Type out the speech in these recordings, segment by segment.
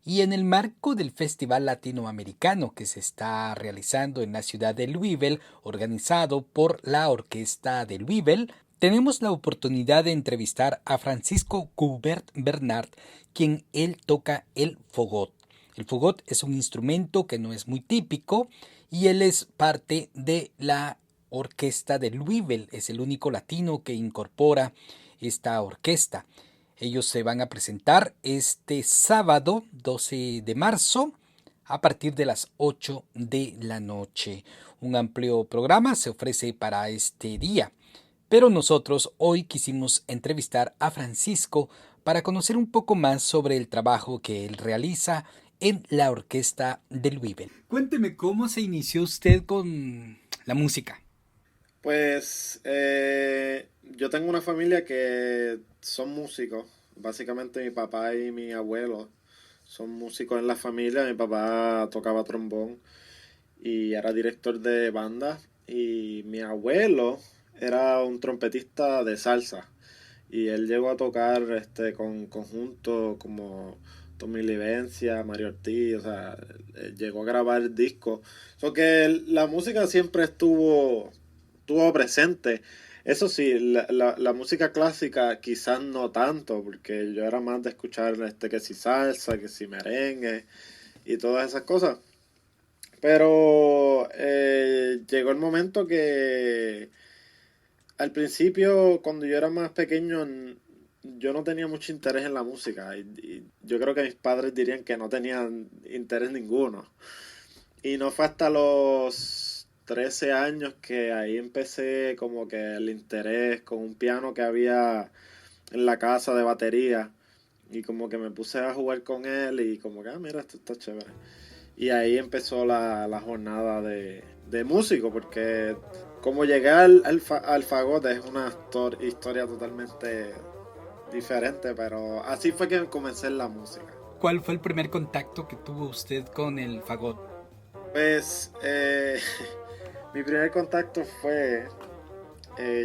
Y en el marco del Festival Latinoamericano que se está realizando en la ciudad de Louisville, organizado por la Orquesta de Louisville, tenemos la oportunidad de entrevistar a Francisco Coubert Bernard, quien él toca el fogot. El fogot es un instrumento que no es muy típico y él es parte de la orquesta de Louisville. Es el único latino que incorpora esta orquesta. Ellos se van a presentar este sábado 12 de marzo a partir de las 8 de la noche. Un amplio programa se ofrece para este día. Pero nosotros hoy quisimos entrevistar a Francisco para conocer un poco más sobre el trabajo que él realiza en la orquesta de Louisville. Cuénteme cómo se inició usted con la música. Pues yo tengo una familia que son músicos. Básicamente mi papá y mi abuelo son músicos en la familia. Mi papá tocaba trombón y era director de banda. Y mi abuelo era un trompetista de salsa. Y él llegó a tocar con conjuntos como Tommy Livencia, Mario Ortiz, o sea, llegó a grabar discos. So que la música siempre estuvo presente. Eso sí, la música clásica quizás no tanto, porque yo era más de escuchar que si salsa, que si merengue y todas esas cosas. Pero llegó el momento que al principio, cuando yo era más pequeño, yo no tenía mucho interés en la música. Y yo creo que mis padres dirían que no tenían interés ninguno. Y no fue hasta los 13 años que ahí empecé como que el interés con un piano que había en la casa de batería. Y como que me puse a jugar con él y como que, mira, esto está chévere. Y ahí empezó la jornada de músico, porque como llegué al fagot es una historia totalmente diferente, pero así fue que comencé en la música. ¿Cuál fue el primer contacto que tuvo usted con el fagot? Pues mi primer contacto fue,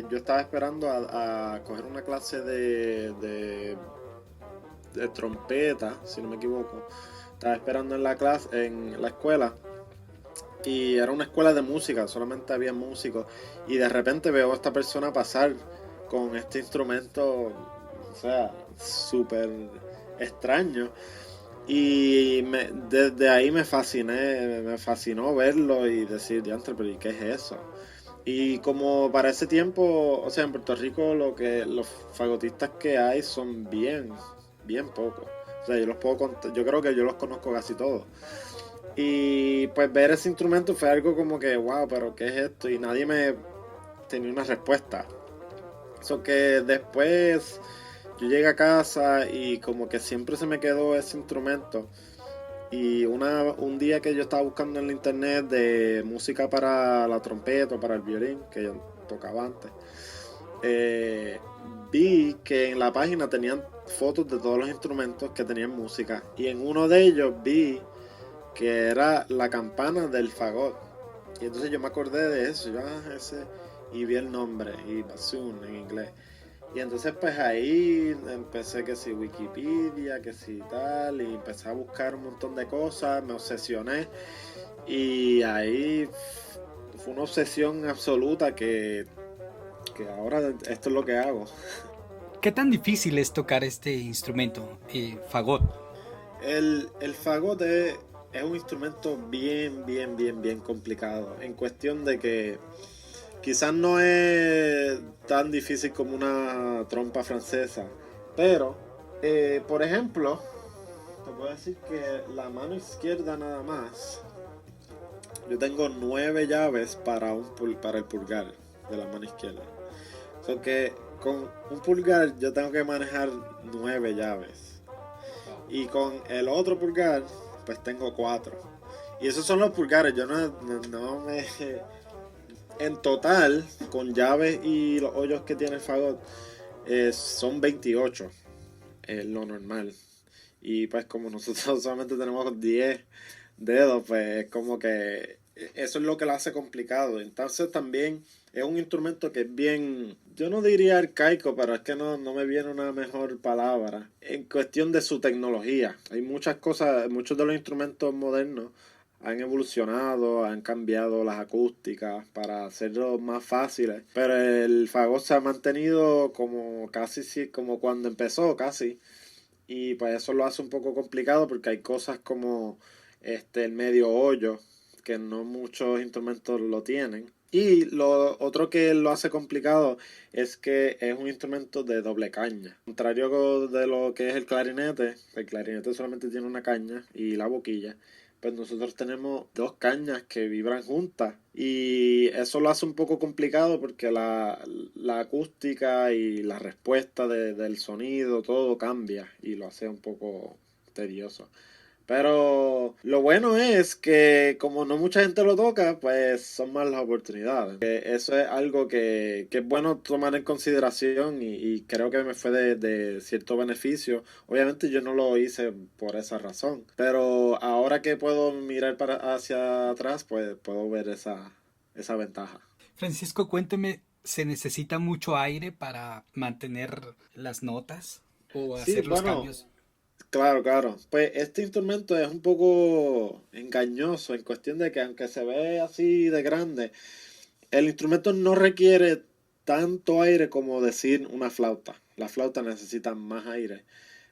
yo estaba esperando a coger una clase de trompeta, si no me equivoco. Estaba esperando en la clase, en la escuela. Y era una escuela de música, solamente había músicos. Y de repente veo a esta persona pasar con este instrumento, o sea, súper extraño. Y desde ahí me fasciné, me fascinó verlo y decir, diantre, pero ¿y qué es eso? Y como para ese tiempo, o sea, en Puerto Rico los fagotistas que hay son bien pocos. O sea, yo los puedo contar, yo creo que yo los conozco casi todos. Y pues ver ese instrumento fue algo como que, wow, pero ¿qué es esto? Y nadie me tenía una respuesta. Eso que después yo llegué a casa y como que siempre se me quedó ese instrumento. Y un día que yo estaba buscando en la internet de música para la trompeta o para el violín, que yo tocaba antes, eh, vi que en la página tenían fotos de todos los instrumentos que tenían música. Y en uno de ellos vi que era la campana del fagot. Y entonces yo me acordé de eso, ese, y vi el nombre, y bassoon en inglés. Y entonces pues ahí empecé que si Wikipedia, que si tal, y empecé a buscar un montón de cosas, me obsesioné, y ahí fue una obsesión absoluta que ahora esto es lo que hago. ¿Qué tan difícil es tocar este instrumento, fagot? El fagot es un instrumento bien complicado, en cuestión de que quizás no es tan difícil como una trompa francesa, pero, por ejemplo, te puedo decir que la mano izquierda nada más, yo tengo 9 llaves para el pulgar de la mano izquierda. O sea que con un pulgar yo tengo que manejar 9 llaves. Y con el otro pulgar, pues tengo 4. Y esos son los pulgares, yo no me... En total, con llaves y los hoyos que tiene el fagot, son 28, lo normal. Y pues como nosotros solamente tenemos 10 dedos, pues es como que eso es lo que lo hace complicado. Entonces también Es un instrumento que es bien, yo no diría arcaico, pero es que no me viene una mejor palabra. En cuestión de su tecnología, hay muchas cosas, muchos de los instrumentos modernos han evolucionado, han cambiado las acústicas para hacerlo más fáciles, pero el fagot se ha mantenido como casi como cuando empezó, casi. Y pues eso lo hace un poco complicado porque hay cosas como el medio hoyo, que no muchos instrumentos lo tienen. Y lo otro que lo hace complicado es que es un instrumento de doble caña. Contrario de lo que es el clarinete solamente tiene una caña y la boquilla. Pues nosotros tenemos dos cañas que vibran juntas y eso lo hace un poco complicado porque la acústica y la respuesta del sonido, todo cambia y lo hace un poco tedioso. Pero lo bueno es que como no mucha gente lo toca, pues son más las oportunidades. Eso es algo que es bueno tomar en consideración y creo que me fue de cierto beneficio. Obviamente yo no lo hice por esa razón, pero ahora que puedo mirar hacia atrás, pues puedo ver esa ventaja. Francisco, cuénteme, ¿se necesita mucho aire para mantener las notas o Sí, hacer los bueno, cambios? claro, claro. Pues este instrumento es un poco engañoso en cuestión de que aunque se ve así de grande, el instrumento no requiere tanto aire como decir una flauta. La flauta necesita más aire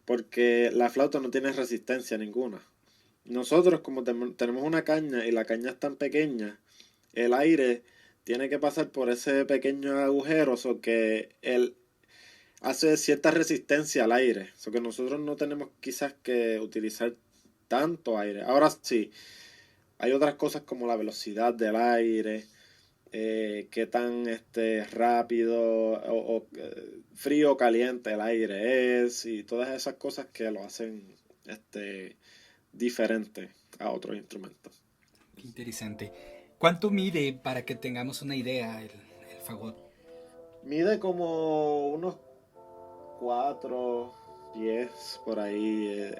porque la flauta no tiene resistencia ninguna. Nosotros como tenemos una caña y la caña es tan pequeña, el aire tiene que pasar por ese pequeño agujero, o que el hace cierta resistencia al aire. So que nosotros no tenemos quizás que utilizar tanto aire. Ahora sí, hay otras cosas como la velocidad del aire, qué tan rápido frío o caliente el aire es y todas esas cosas que lo hacen diferente a otros instrumentos. Qué interesante. ¿Cuánto mide para que tengamos una idea el fagot? Mide como unos 4 10 por ahí.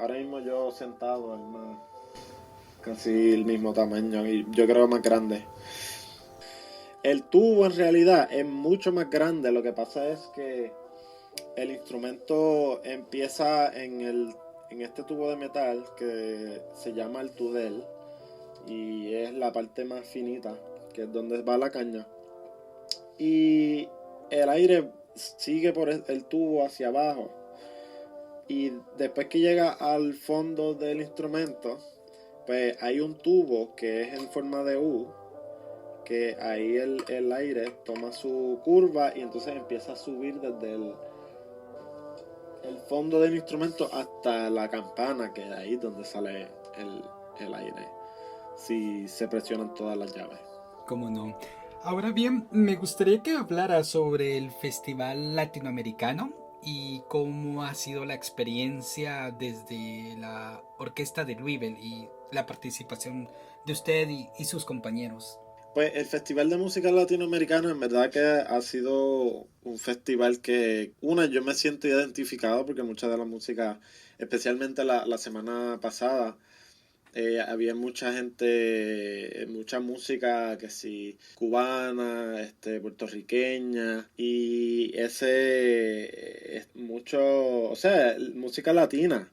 Ahora mismo yo sentado es más casi el mismo tamaño y yo creo más grande. El tubo en realidad es mucho más grande. Lo que pasa es que el instrumento empieza en este tubo de metal que se llama el tudel y es la parte más finita, que es donde va la caña. Y el aire sigue por el tubo hacia abajo. Y después que llega al fondo del instrumento, pues hay un tubo que es en forma de U, que ahí el aire toma su curva y entonces empieza a subir desde el fondo del instrumento hasta la campana, que es ahí donde sale el aire, si se presionan todas las llaves. ¿Cómo no? Ahora bien, me gustaría que hablara sobre el Festival Latinoamericano y cómo ha sido la experiencia desde la Orquesta de Louisville y la participación de usted y sus compañeros. Pues el Festival de Música Latinoamericana en verdad que ha sido un festival que, yo me siento identificado porque mucha de la música, especialmente la semana pasada, había mucha gente, mucha música que sí, cubana, puertorriqueña, y es mucho, o sea, música latina,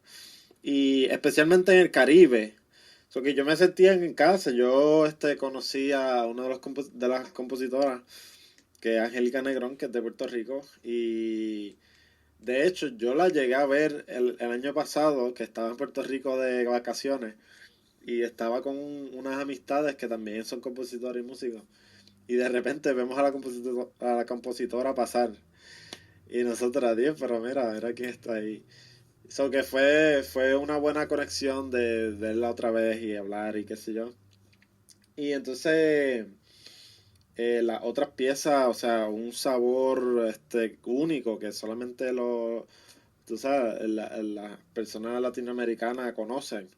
y especialmente en el Caribe. So que yo me sentía en casa. Yo conocí a una de las compositoras, que es Angélica Negrón, que es de Puerto Rico. Y de hecho, yo la llegué a ver el año pasado, que estaba en Puerto Rico de vacaciones. Y estaba con unas amistades que también son compositores y músicos. Y de repente vemos a la compositora pasar. Y nosotros, Dios, pero mira quién está ahí. So que fue una buena conexión de verla otra vez y hablar y qué sé yo. Y entonces las otras piezas, o sea, un sabor único que solamente tú sabes, las personas latinoamericanas conocen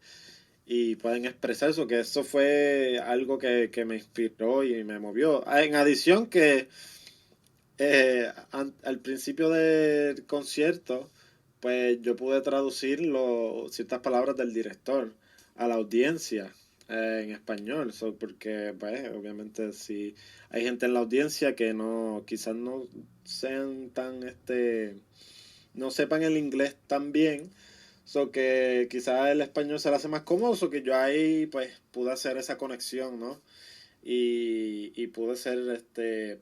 y pueden expresar eso, que eso fue algo que me inspiró y me movió. En adición que al principio del concierto, pues yo pude traducir ciertas palabras del director a la audiencia en español, porque pues obviamente si hay gente en la audiencia que no, quizás no sean tan no sepan el inglés tan bien, que quizás el español se le hace más cómodo, que yo ahí pues pude hacer esa conexión, ¿no? Y pude ser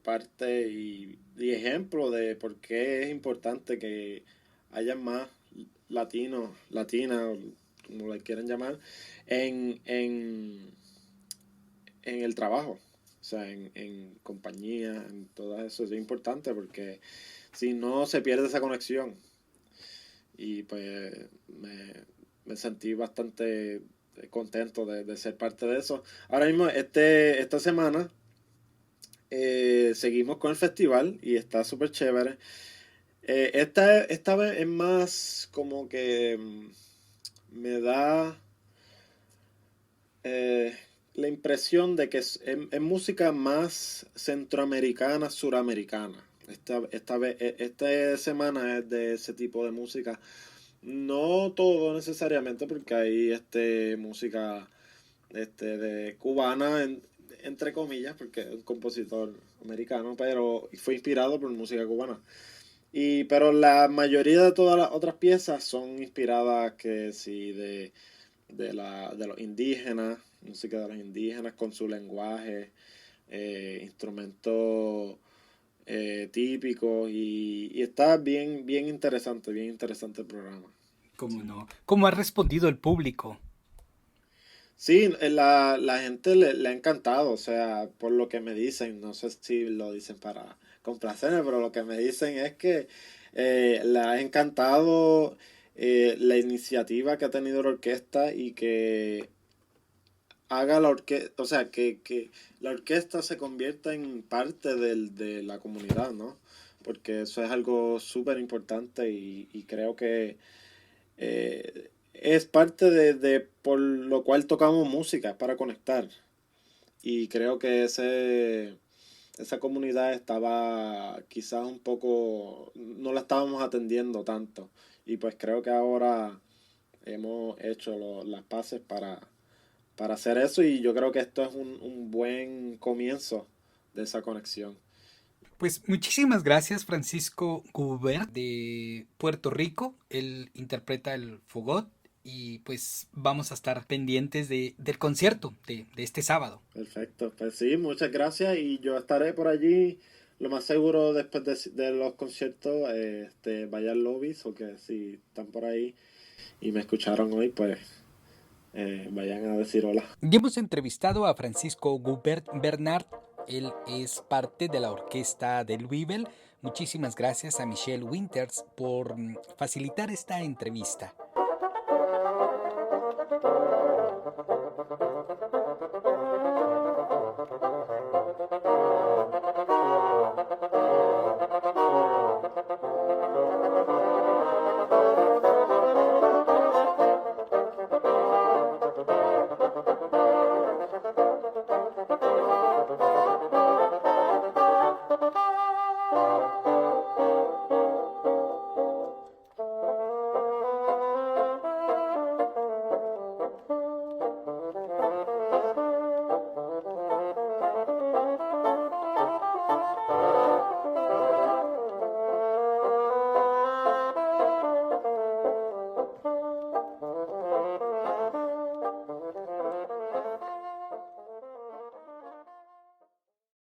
parte y ejemplo de por qué es importante que haya más latinos, latinas, como le quieran llamar, en, en, en el trabajo. O sea, en compañía, en todo eso. Es importante porque si no se pierde esa conexión. Y pues me sentí bastante contento de ser parte de eso. Ahora mismo, esta semana, seguimos con el festival y está súper chévere. Esta vez es más como que me da eh, la impresión de que es música más centroamericana, suramericana. Esta semana es de ese tipo de música. No todo necesariamente, porque hay música de cubana, entre comillas, porque es un compositor americano, pero fue inspirado por música cubana. Pero la mayoría de todas las otras piezas son inspiradas que sí de los indígenas, música de los indígenas con su lenguaje, instrumentos típicos y está bien interesante el programa. ¿Cómo no? ¿Cómo ha respondido el público? Sí, la gente le ha encantado, o sea, por lo que me dicen, no sé si lo dicen para complacerme, pero lo que me dicen es que le ha encantado la iniciativa que ha tenido la orquesta y que haga la orquesta, o sea, que la orquesta se convierta en parte de la comunidad, ¿no? Porque eso es algo súper importante y creo que es parte de por lo cual tocamos música, para conectar. Y creo que esa comunidad estaba quizás un poco, no la estábamos atendiendo tanto. Y pues creo que ahora hemos hecho las paces para hacer eso y yo creo que esto es un buen comienzo de esa conexión. Pues muchísimas gracias, Francisco Gubert de Puerto Rico. Él interpreta el fogot y pues vamos a estar pendientes del concierto de este sábado. Perfecto, pues sí, muchas gracias y yo estaré por allí. Lo más seguro después de los conciertos, vaya al lobby o que si están por ahí y me escucharon hoy, pues vayan a decir hola. Y hemos entrevistado a Francisco Gubert Bernard. Él es parte de la orquesta de Louisville. Muchísimas gracias a Michelle Winters por facilitar esta entrevista.